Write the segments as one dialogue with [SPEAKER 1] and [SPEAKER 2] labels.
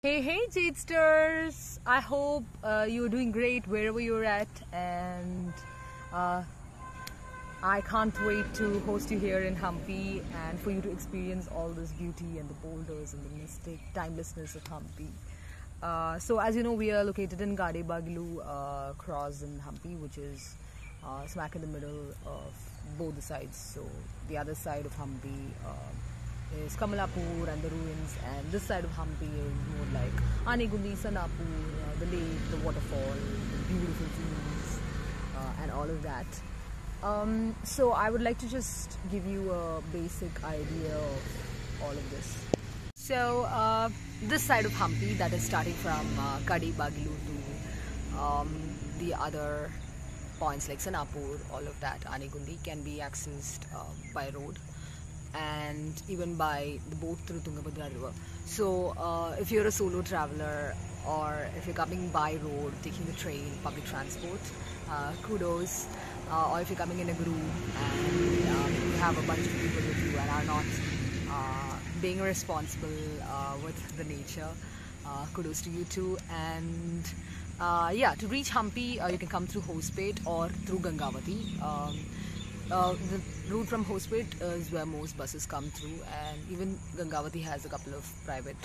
[SPEAKER 1] Hey Jadesters! I hope you're doing great wherever you're at, and uh, I can't wait to host you here in Hampi and for you to experience all this beauty and the boulders and the mystic timelessness of Hampi. So as you know, we are located in Gade Bagilu cross in Hampi, which is smack in the middle of both the sides. So the other side of Hampi is Kamalapur and the ruins, and this side of Hampi is more like Anegundi, Sanapur, the lake, the waterfall, the beautiful views, and all of that. So I would like to just give you a basic idea of all of this. So this side of Hampi, that is starting from Kadi Bagilu to the other points like Sanapur, all of that, Anegundi, can be accessed by road and even by the boat through Tungabhadra river. So if you're a solo traveler, or if you're coming by road, taking the train, public transport, kudos. Or if you're coming in a group and you have a bunch of people with you and are not being responsible with the nature, kudos to you too. And yeah, to reach Hampi, you can come through Hospet or through Gangavati. The route from Hospet is where most buses come through, and even Gangavati has a couple of private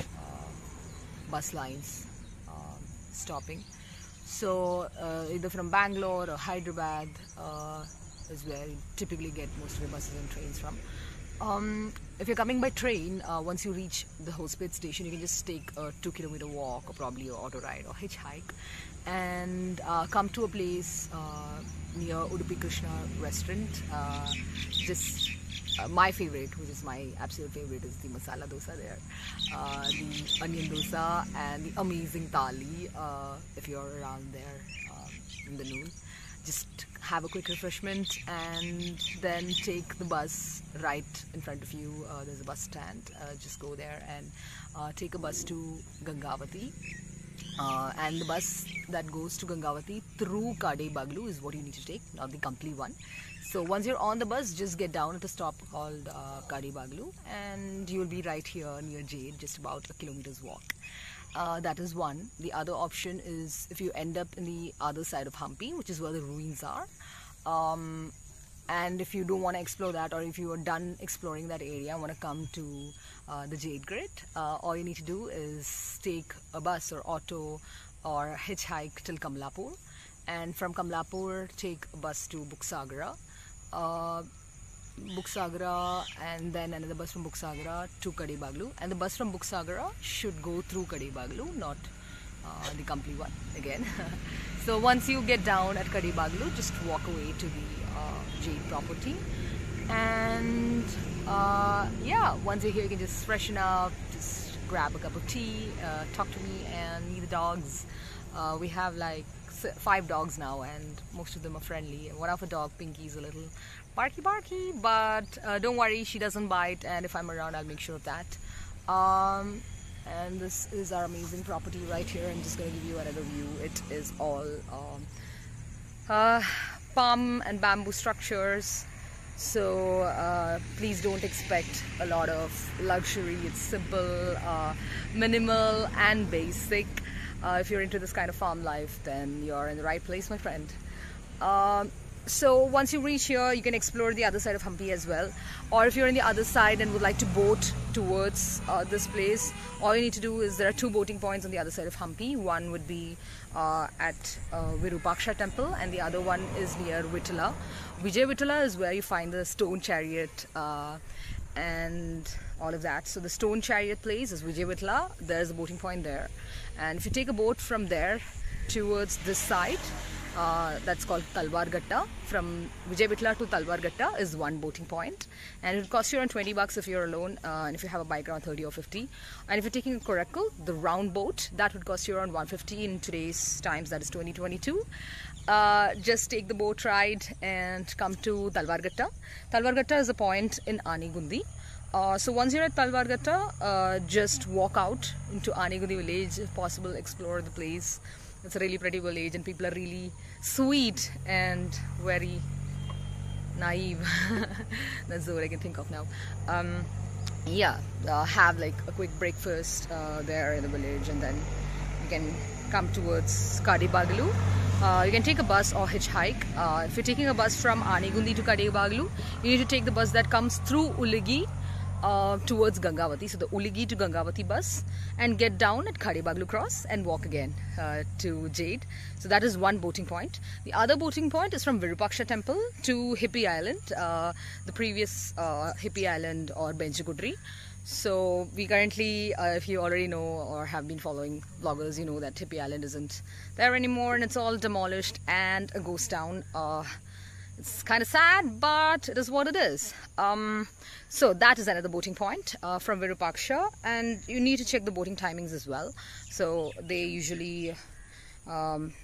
[SPEAKER 1] bus lines stopping. So either from Bangalore or Hyderabad is where you typically get most of the buses and trains from. If you're coming by train, once you reach the Hospet station, you can just take a 2-kilometer walk or probably an auto ride or hitchhike and come to a place near Udupi Krishna restaurant. My favorite, which is my absolute favorite, is the masala dosa there, the onion dosa, and the amazing thali. If you're around there in the noon, just have a quick refreshment and then take the bus right in front of you. There's a bus stand. Just go there and take a bus to Gangavati. And the bus that goes to Gangavati through Kade Baglu is what you need to take, not the complete one. So once you're on the bus, just get down at a stop called Kade Baglu, and you'll be right here near Jade, just about a kilometer's walk. That is one. The other option is if you end up in the other side of Hampi, which is where the ruins are. And if you don't want to explore that, or if you are done exploring that area and want to come to the Jade Grid, all you need to do is take a bus or auto or hitchhike till Kamalapur, and from Kamalapur take a bus to Buksagara, and then another bus from Buksagara to Kade Baglu, and the bus from Buksagara should go through Kade Baglu, not the complete one again. So once you get down at Kade Baglu, just walk away to the Jade property, and yeah, once you're here you can just freshen up, just grab a cup of tea, talk to me and meet the dogs. We have like 5 dogs now, and most of them are friendly. One of the dog, Pinky, is a little barky, but don't worry, she doesn't bite, and if I'm around I'll make sure of that. And this is our amazing property right here. I'm just going to give you another view. It is all palm and bamboo structures, so please don't expect a lot of luxury. It's simple, minimal and basic. If you're into this kind of farm life, then you're in the right place, my friend. So once you reach here, you can explore the other side of Hampi as well, or if you're in the other side and would like to boat towards this place, all you need to do is, there are 2 boating points on the other side of Hampi. One would be at Virupaksha temple, and the other one is near Vittala. Vijay Vittala is where you find the stone chariot and all of that. So the stone chariot place is Vijay Vittala. There's a boating point there, and if you take a boat from there towards this side, that's called Talwargatta. From Vijay Vittala to Talwargatta is one boating point, and it will cost you around 20 bucks if you're alone, and if you have a bike, around 30 or 50. And if you're taking a Korakal, the round boat, that would cost you around 150 in today's times, that is 2022. Just take the boat ride and come to Talwargatta. Talwargatta is a point in Anegundi. So once you're at Talwargatta, just walk out into Anegundi village, if possible, explore the place. It's a really pretty village, and people are really sweet and very naive. That's the word I can think of now. yeah, have like a quick breakfast there in the village, and then you can come towards Kadebagalu. You can take a bus or hitchhike. If you're taking a bus from Anigundi to Kadebagalu, you need to take the bus that comes through Uligi towards Gangavati. So the Uligi to Gangavati bus, and get down at Kadebagalu cross and walk again to Jade. So that is one boating point. The other boating point is from Virupaksha temple to Hippie Island, the previous Hippie Island or Benjagudri. So we currently, if you already know or have been following vloggers, you know that Hippie Island isn't there anymore and it's all demolished and a ghost town. It's kind of sad, but it is what it is. So that is another boating point from Virupaksha, and you need to check the boating timings as well. So they usually,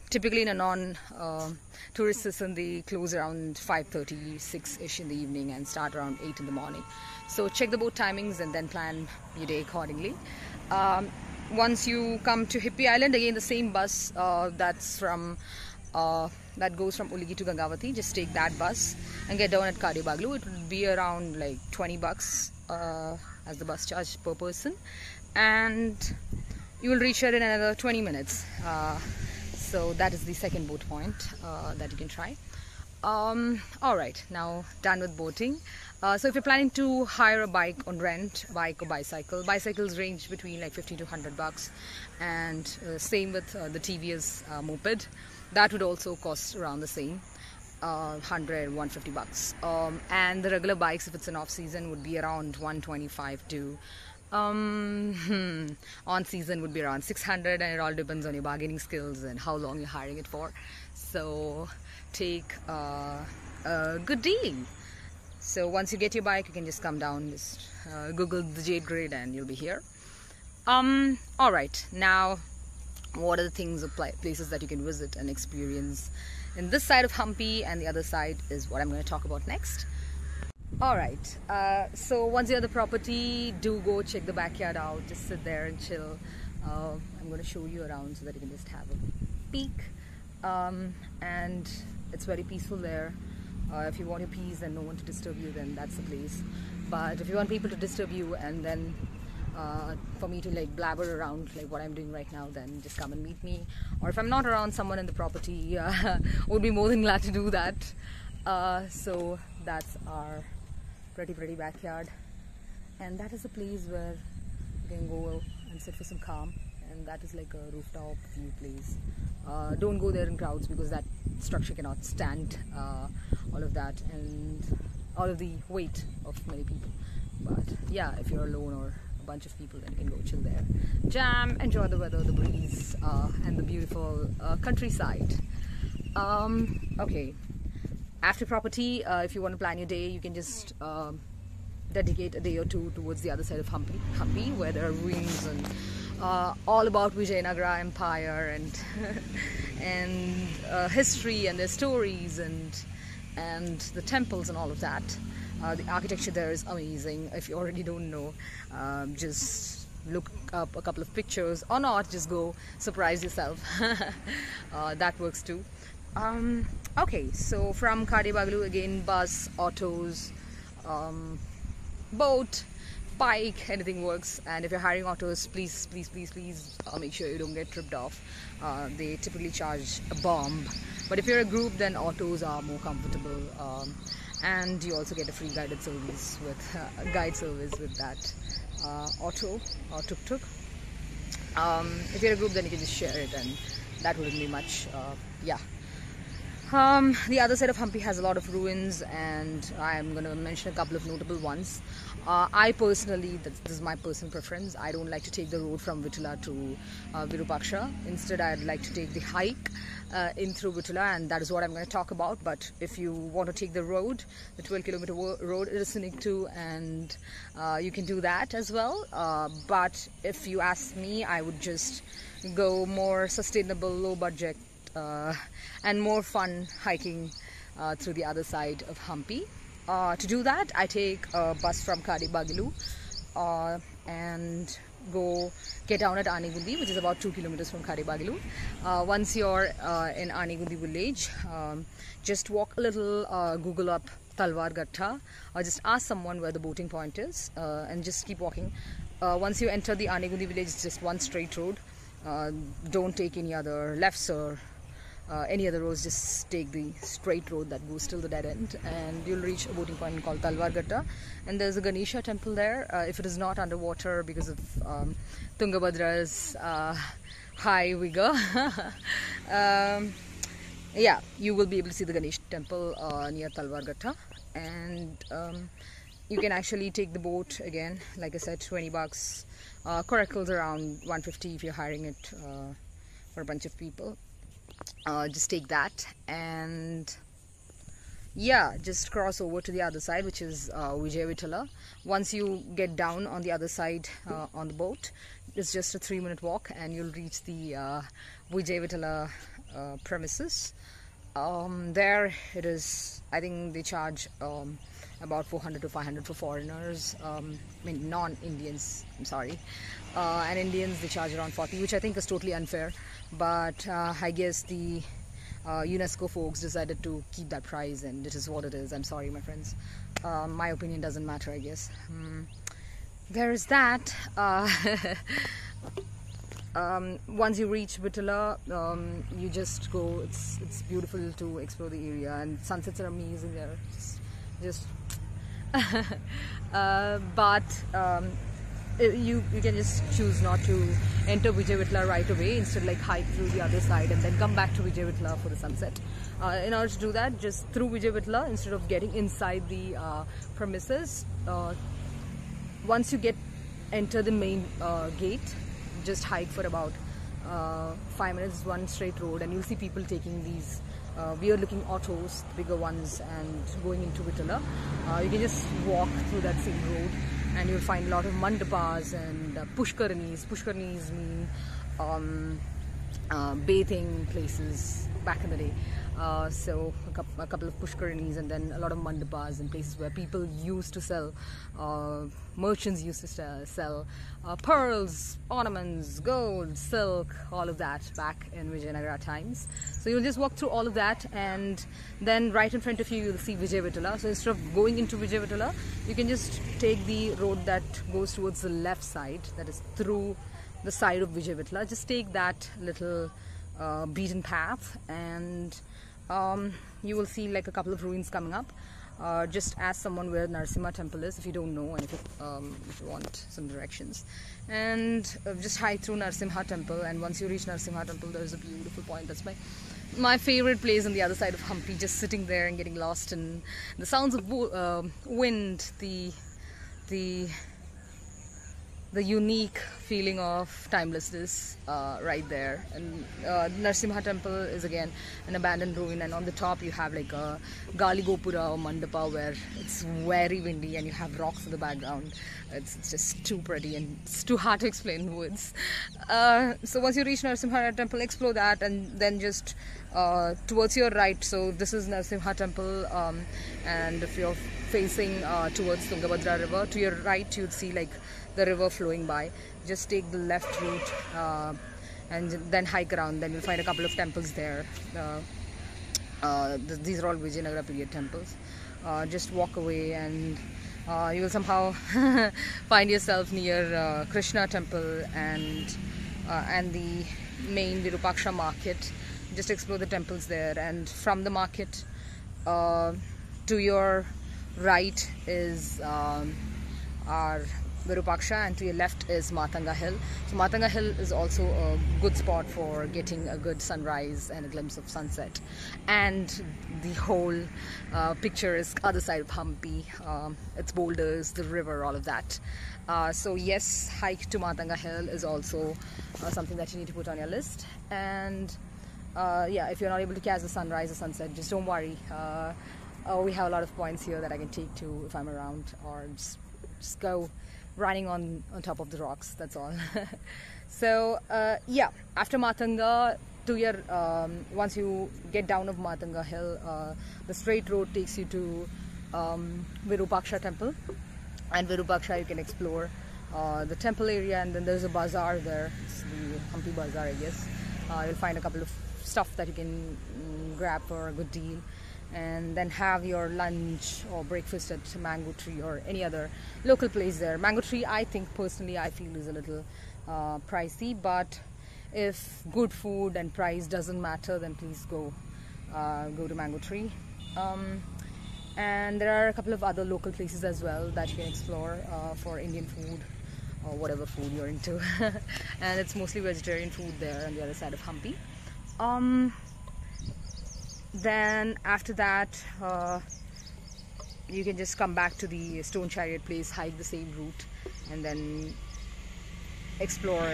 [SPEAKER 1] typically in a non-tourist season, they close around 5:30, 6-ish in the evening and start around 8 in the morning. So check the boat timings and then plan your day accordingly. Once you come to Hippie Island, again the same bus that's from that goes from Uligi to Gangavati. Just take that bus and get down at Kadebagalu. It would be around like 20 bucks as the bus charge per person, and you will reach here in another 20 minutes. So that is the second boat point that you can try. Alright, now done with boating. So if you're planning to hire a bike on rent, bike or bicycle, bicycles range between like 50 to 100 bucks, and same with the TVS moped. That would also cost around the same, 100, 150 bucks. And the regular bikes, if it's an off season, would be around 125 to on season would be around 600, and it all depends on your bargaining skills and how long you're hiring it for. So take a good deal. So once you get your bike, you can just come down, just Google the Jade Grid and you'll be here. Alright, now what are the things or places that you can visit and experience in this side of Hampi, and the other side is what I'm going to talk about next. Alright, so once you're at the property, do go check the backyard out, just sit there and chill. I'm going to show you around so that you can just have a peek, and it's very peaceful there. If you want your peace and no one to disturb you, then that's the place. But if you want people to disturb you and then for me to like blabber around like what I'm doing right now, then just come and meet me. Or if I'm not around, someone in the property would be more than glad to do that. So that's our pretty backyard, and that is a place where you can go and sit for some calm, and that is like a rooftop view place. Don't go there in crowds because that structure cannot stand all of that and all of the weight of many people. But yeah, if you're alone or a bunch of people, then you can go chill there, jam, enjoy the weather, the breeze, and the beautiful countryside. Okay, after property, if you want to plan your day, you can just dedicate a day or two towards the other side of Hampi, where there are ruins and all about Vijayanagara Empire and and history and their stories and the temples and all of that. The architecture there is amazing. If you already don't know, just look up a couple of pictures, or not, just go surprise yourself. That works too. Okay, so from Kadebagalu, again, bus, autos, boat, bike, anything works. And if you're hiring autos, please make sure you don't get tripped off. They typically charge a bomb, but if you're a group, then autos are more comfortable, and you also get a free guided service with guide service with that auto or tuk-tuk. If you're a group, then you can just share it, and that wouldn't be much. Yeah. The other side of Hampi has a lot of ruins, and I'm going to mention a couple of notable ones. I personally, this is my personal preference, I don't like to take the road from Vittula to Virupaksha. Instead, I'd like to take the hike in through Vittula, and that is what I'm going to talk about. But if you want to take the road, the 12-kilometer road, it is scenic too, and you can do that as well. But if you ask me, I would just go more sustainable, low budget, and more fun hiking through the other side of Hampi. To do that, I take a bus from Kadebagalu and go get down at Anigundi, which is about 2 kilometers from Kadebagalu. Once you're in Anigundi village, just walk a little, Google up Talwar Gatta, or just ask someone where the boating point is, and just keep walking. Once you enter the Anegundi village, it's just one straight road. Don't take any other lefts or any other roads, just take the straight road that goes till the dead end, and you'll reach a boating point called Talwar Gatta. And there's a Ganesha temple there. If it is not underwater because of Tungabhadra's high vigor, yeah, you will be able to see the Ganesh temple near Talwar Gatta. And you can actually take the boat again, like I said, 20 bucks. Coracle's around 150 if you're hiring it for a bunch of people. Just take that, and yeah, just cross over to the other side, which is Vijayavitala. Once you get down on the other side on the boat, it's just a 3-minute walk and you'll reach the Vijayavitala premises. There it is. I think they charge about 400 to 500 for foreigners, I mean non-Indians, I'm sorry, and Indians they charge around 40, which I think is totally unfair, but I guess the UNESCO folks decided to keep that price, and it is what it is. I'm sorry, my friends. My opinion doesn't matter, I guess. There is that. Once you reach Vitala, you just go. It's beautiful to explore the area, and sunsets are amazing there. Just but you can just choose not to enter Vijayavitala right away. Instead, like hike through the other side and then come back to Vijayavitala for the sunset. In order to do that, just through Vijayavitala, instead of getting inside the premises, once you enter the main gate, just hike for about 5 minutes, one straight road, and you'll see people taking these weird looking autos, bigger ones, and going into Vitala. You can just walk through that same road and you'll find a lot of mandapas and pushkaranis. Pushkaranis mean bathing places back in the day. So a couple of pushkaranis, and then a lot of mandapas and places where people used to sell, merchants used to sell pearls, ornaments, gold, silk, all of that back in Vijayanagara times. So you'll just walk through all of that, and then right in front of you you'll see Vijayavitala. So instead of going into Vijayavitala, you can just take the road that goes towards the left side, that is through the side of Vijayavitala. Just take that little beaten path, and you will see like a couple of ruins coming up. Just ask someone where Narasimha temple is if you don't know, and if you want some directions, and just hike through Narasimha temple. And once you reach Narasimha temple, there is a beautiful point. That's my favorite place on the other side of Hampi, just sitting there and getting lost in the sounds of wind, the unique feeling of timelessness right there. And Narasimha temple is again an abandoned ruin, and on the top you have like a Gali Gopura or Mandapa where it's very windy and you have rocks in the background. It's just too pretty and it's too hard to explain in words. So once you reach Narasimha temple, explore that, and then just towards your right, so this is Narasimha temple, and if you're facing towards Tungabhadra river, to your right you'd see like the river flowing by. Just take the left route and then hike around, then you'll find a couple of temples there. These are all Vijayanagara period temples. Just walk away and you will somehow find yourself near Krishna temple and the main Virupaksha market. Just explore the temples there, and from the market to your right is our Virupaksha, and to your left is Matanga Hill. So Matanga Hill is also a good spot for getting a good sunrise and a glimpse of sunset, and the whole picture is other side of Hampi. It's boulders, the river, all of that. So yes, hike to Matanga Hill is also something that you need to put on your list. And yeah, if you're not able to catch the sunrise or sunset, just don't worry. We have a lot of points here that I can take to if I'm around, or just go running on top of the rocks, that's all. So yeah, after Matanga, to your once you get down of Matanga Hill, the straight road takes you to Virupaksha temple, and Virupaksha you can explore the temple area, and then there's a bazaar there. It's the Hampi bazaar, I guess. You'll find a couple of stuff that you can grab for a good deal. and then have your lunch or breakfast at Mango Tree or any other local place there. Mango Tree, I think personally, I feel is a little pricey, but if good food and price doesn't matter, then please go to Mango Tree. And there are a couple of other local places as well that you can explore for Indian food or whatever food you're into. And it's mostly vegetarian food there on the other side of Hampi. Then after that, you can just come back to the Stone Chariot place, hike the same route, and then explore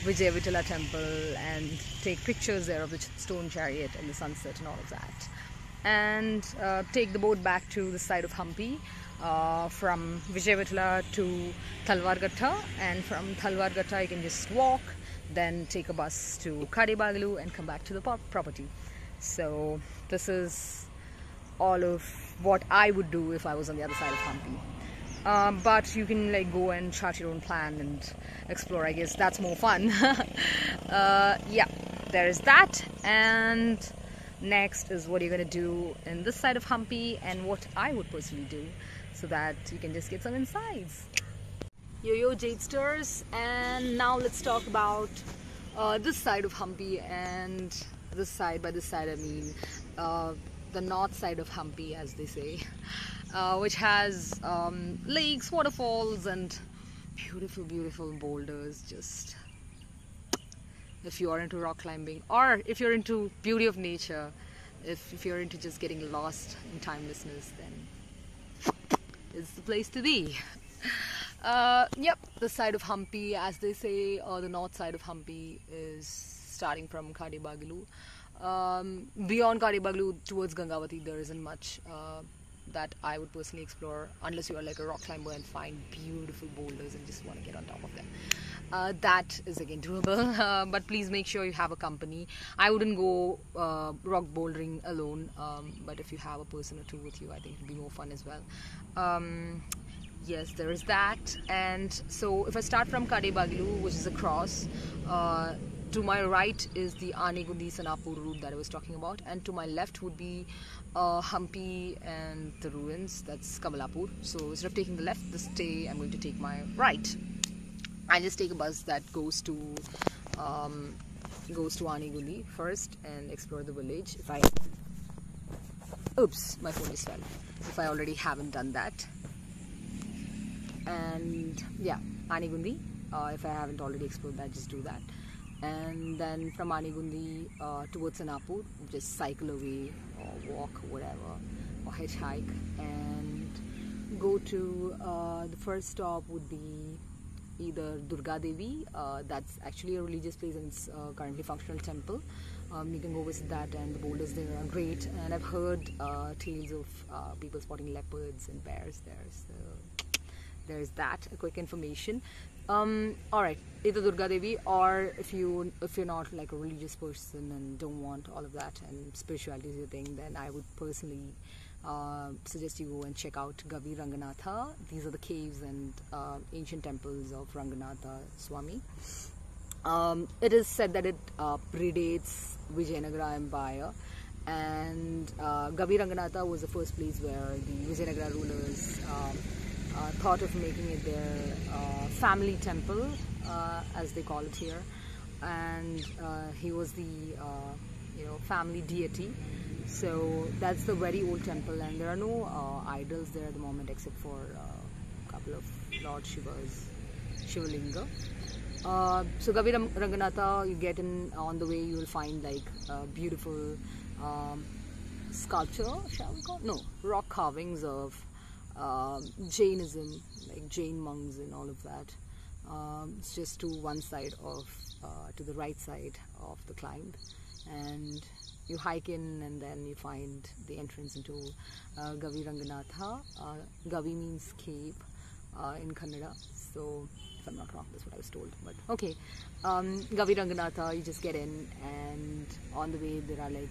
[SPEAKER 1] Vijay Vitala temple and take pictures there of the Stone Chariot and the sunset and all of that. And take the boat back to the side of Hampi, from Vijay Vitala to Thalwargatta, and from Thalwargatta you can just walk, then take a bus to Kadebagalu and come back to the property. So this is all of what I would do if I was on the other side of Hampi. But you can like go and chart your own plan and explore. I guess that's more fun. Yeah, there is that. And next is what you're gonna do in this side of Hampi and what I would personally do, so that you can just get some insights. Yo Jadesters, and now let's talk about this side of Hampi, and this side, by this side I mean the north side of Hampi, as they say, which has lakes, waterfalls and beautiful boulders. Just if you are into rock climbing, or if you're into beauty of nature, if you're into just getting lost in timelessness, then it's the place to be. Yep, the side of Hampi, as they say, or the north side of Hampi, is starting from Kadebagalu. Beyond Kadebagalu towards Gangavati, there isn't much that I would personally explore, unless you are like a rock climber and find beautiful boulders and just want to get on top of them. That is again doable, but please make sure you have a company. I wouldn't go rock bouldering alone, but if you have a person or two with you, I think it would be more fun as well. Yes, there is that. And so if I start from Kadebagalu, which is across, to my right is the Anegundi-Sanapur route that I was talking about, and to my left would be Hampi and the ruins, that's Kamalapur. So instead of taking the left, I'm going to take my right. I just take a bus that goes to Anegundi first and explore the village. Oops, my phone just fell. If I already haven't done that. And yeah, Anegundi, if I haven't already explored that, just do that. And then from Anegundi towards Sanapur, just cycle away or walk, whatever, or hitchhike, and go to the first stop would be either Durga Devi, that's actually a religious place and it's currently functional temple. You can go visit that, and the boulders there are great, and I've heard tales of people spotting leopards and bears there, so there's that, a quick information. Alright, either Durga Devi, or if you're not like a religious person and don't want all of that and spirituality is your thing, then I would personally suggest you go and check out Gavi Ranganatha. These are the caves and ancient temples of Ranganatha Swami. It is said that it predates Vijayanagara Empire, and Gavi Ranganatha was the first place where the Vijayanagara rulers thought of making it their family temple, as they call it here, and he was the family deity. So that's the very old temple, and there are no idols there at the moment except for a couple of Lord Shiva's Shivalinga. So Gavi Ranganatha, you get in on the way, you will find like beautiful sculpture, shall we call it? No, rock carvings of Jainism, like Jain monks and all of that. It's just to one side of, to the right side of the climb, and you hike in, and then you find the entrance into Gavi Ranganatha. Gavi means cave in Kannada, so if I'm not wrong, that's what I was told, but okay. Gavi Ranganatha, you just get in, and on the way there are like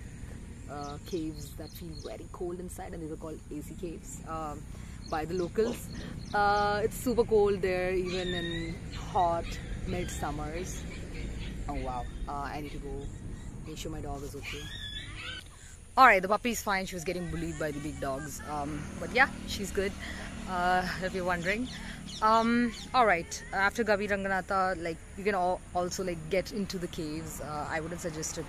[SPEAKER 1] caves that feel very cold inside, and these are called AC caves by the locals. It's super cold there, even in hot mid-summers. Oh wow, I need to go make sure my dog is okay. Alright, the puppy's fine. She was getting bullied by the big dogs. But yeah, she's good, if you're wondering. Alright, after Gavi Ranganatha, like, you can also like get into the caves. I wouldn't suggest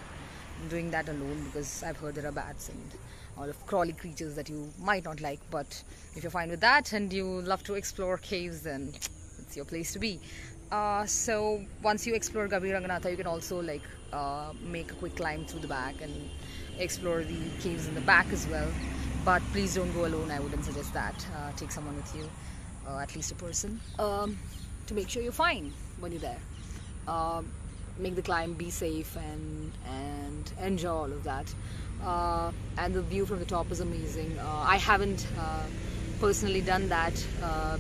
[SPEAKER 1] doing that alone because I've heard there are bats and all of crawly creatures that you might not like. But if you're fine with that and you love to explore caves, then it's your place to be. So once you explore Gavi Ranganatha, you can also like make a quick climb through the back and explore the caves in the back as well. But please don't go alone. I wouldn't suggest that. Take someone with you, at least a person, to make sure you're fine when you're there. Make the climb, be safe, and enjoy all of that. And the view from the top is amazing. I haven't personally done that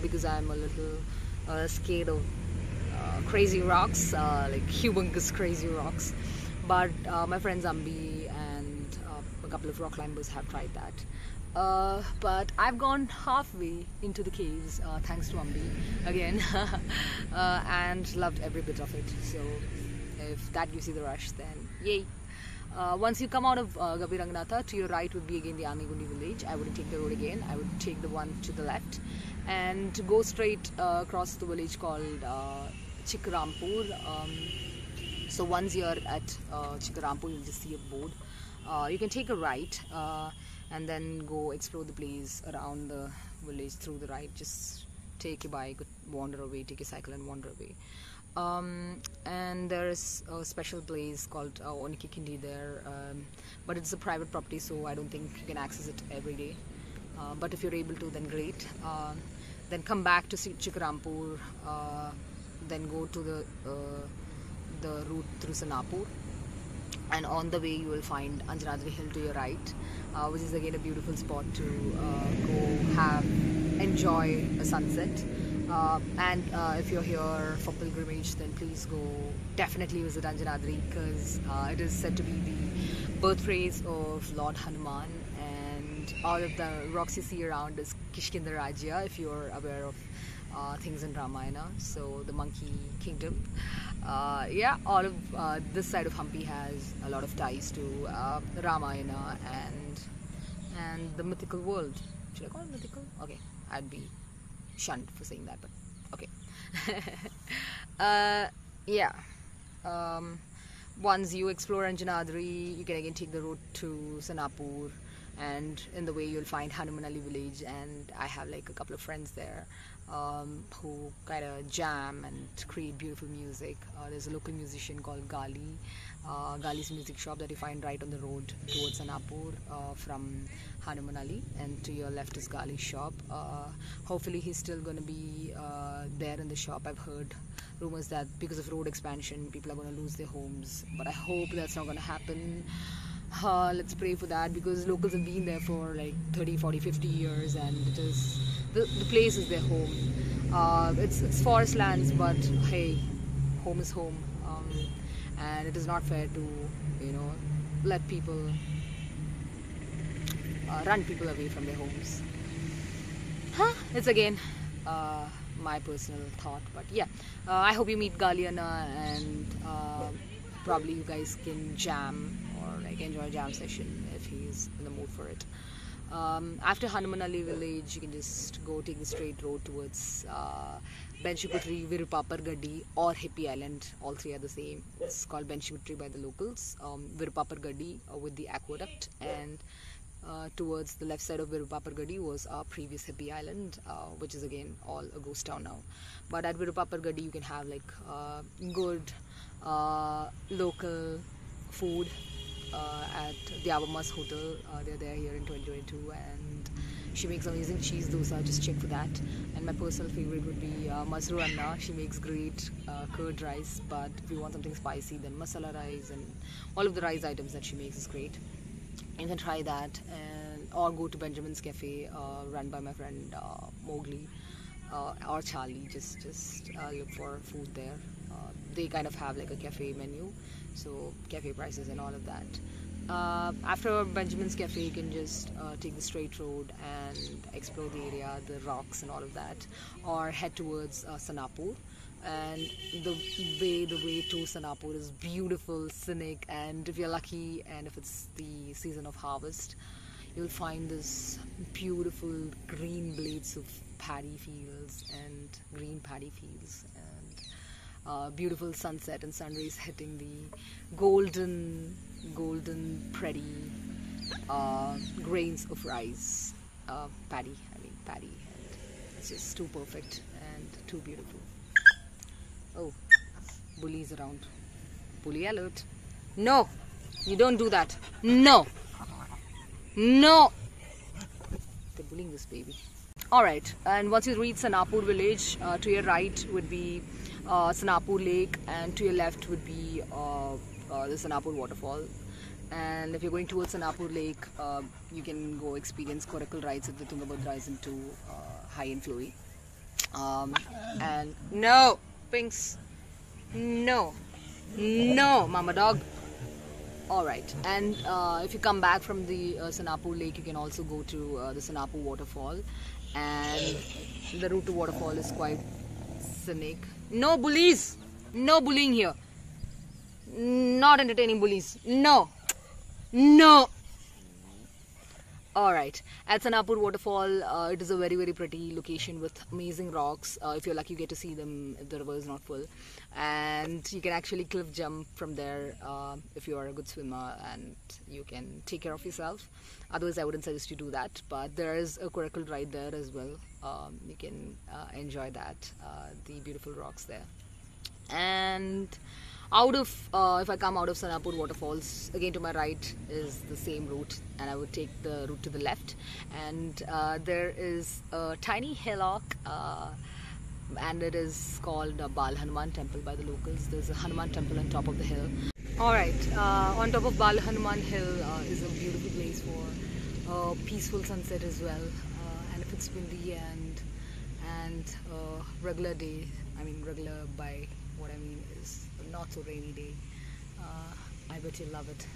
[SPEAKER 1] because I'm a little scared of crazy rocks, like humongous crazy rocks. But my friends Hampi and a couple of rock climbers have tried that. But I've gone halfway into the caves, thanks to Hampi again, and loved every bit of it. So if that gives you the rush, then yay. Once you come out of Gavi Ranganatha, to your right would be again the Anigundi village. I wouldn't take the road again. I would take the one to the left and go straight across the village called Chikarampur. So once you're at Chikarampur, you'll just see a board. You can take a right and then go explore the place around the village through the right. Just take your bike, wander away, take your cycle and wander away. And there is a special place called Onikikindi there, but it's a private property, so I don't think you can access it every day. But if you're able to, then great. Then come back to Chikarampur, then go to the route through Sanapur, and on the way you will find Anjanadri Hill to your right, which is again a beautiful spot to enjoy a sunset. And if you're here for pilgrimage, then please go definitely visit Anjanadri, because it is said to be the birthplace of Lord Hanuman, and all of the rocks you see around is Kishkinda Rajya, if you're aware of things in Ramayana, so the monkey kingdom. Yeah, all of this side of Hampi has a lot of ties to Ramayana and the mythical world. Should I call it mythical? Okay, I'd be shunned for saying that, but okay. Yeah. Once you explore Anjanadri, you can again take the road to Sanapur, and in the way you'll find Hanumanali village, and I have like a couple of friends there who kind of jam and create beautiful music. There's a local musician called Gali. Gali's music shop that you find right on the road towards Sanapur from Hanumanali, and to your left is Gali's shop. Hopefully he's still going to be there in the shop. I've heard rumors that because of road expansion people are going to lose their homes, but I hope that's not going to happen. Let's pray for that, because locals have been there for like 30, 40, 50 years, and it is the place is their home. It's forest lands, but hey, home is home, and it is not fair to, you know, let people run people away from their homes. It's again my personal thought, but yeah, I hope you meet Galiana, and probably you guys can jam or like enjoy a jam session if he's in the mood for it. After Hanumanali village, you can just go take the straight road towards Benchikutri, Virupapar Gaddi or Hippie Island. All three are the same. It's called Benchikutri by the locals, Virupapar Gaddi with the aqueduct, and towards the left side of Virupapar Gaddi was our previous Hippie Island, which is again all a ghost town now. But at Virupapar Gaddi you can have like good local food at the Abamas Hotel. They're there here in 2022, and she makes amazing cheese dosa. Just check for that. And my personal favorite would be Masru Anna. She makes great curd rice, but if you want something spicy, then masala rice and all of the rice items that she makes is great. You can try that, or go to Benjamin's Cafe, run by my friend Mowgli or Charlie. Just look for food there. They kind of have like a cafe menu, so cafe prices and all of that. After Benjamin's Cafe, you can just take the straight road and explore the area, the rocks and all of that, or head towards Sanapur. and the way to Sanapur is beautiful, scenic, and if you're lucky and if it's the season of harvest, you'll find this beautiful green blades of paddy fields and green paddy fields, and beautiful sunset and sun rays hitting the golden pretty grains of rice, paddy, and it's just too perfect and too beautiful. Oh, bullies around. Bully alert. No, you don't do that. No. No. They're bullying this baby. Alright, and once you reach Sanapur village, to your right would be Sanapur lake, and to your left would be the Sanapur waterfall. And if you're going towards Sanapur lake, you can go experience coracle rides if the Tungabhadra isn't too high and flowy. And no, Pinks, no, mama dog. Alright, and if you come back from the Sanapur lake, you can also go to the Sanapur waterfall, and the route to waterfall is quite scenic. No bullies, no bullying here, not entertaining bullies, no. Alright, at Sanapur waterfall, it is a very pretty location with amazing rocks. If you're lucky, you get to see them if the river is not full, and you can actually cliff jump from there if you are a good swimmer and you can take care of yourself. Otherwise, I wouldn't suggest you do that, but there is a coracle ride there as well. You can enjoy that, the beautiful rocks there. And if I come out of Sanapur waterfalls, again to my right is the same route, and I would take the route to the left, and there is a tiny hillock, and it is called Bal Hanuman temple by the locals. There's a Hanuman temple on top of the hill. Alright, on top of Bal Hanuman hill is a beautiful place for a peaceful sunset as well, and if it's windy and regular day, I mean regular by what I mean is not so rainy day, I bet you'll love it.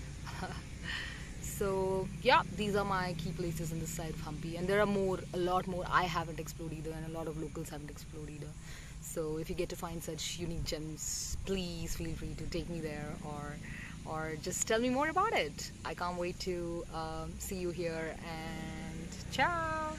[SPEAKER 1] So yeah, these are my key places in this side of Hampi, and there are a lot more I haven't explored either, and a lot of locals haven't explored either. So if you get to find such unique gems, please feel free to take me there, or just tell me more about it. I can't wait to see you here, and ciao.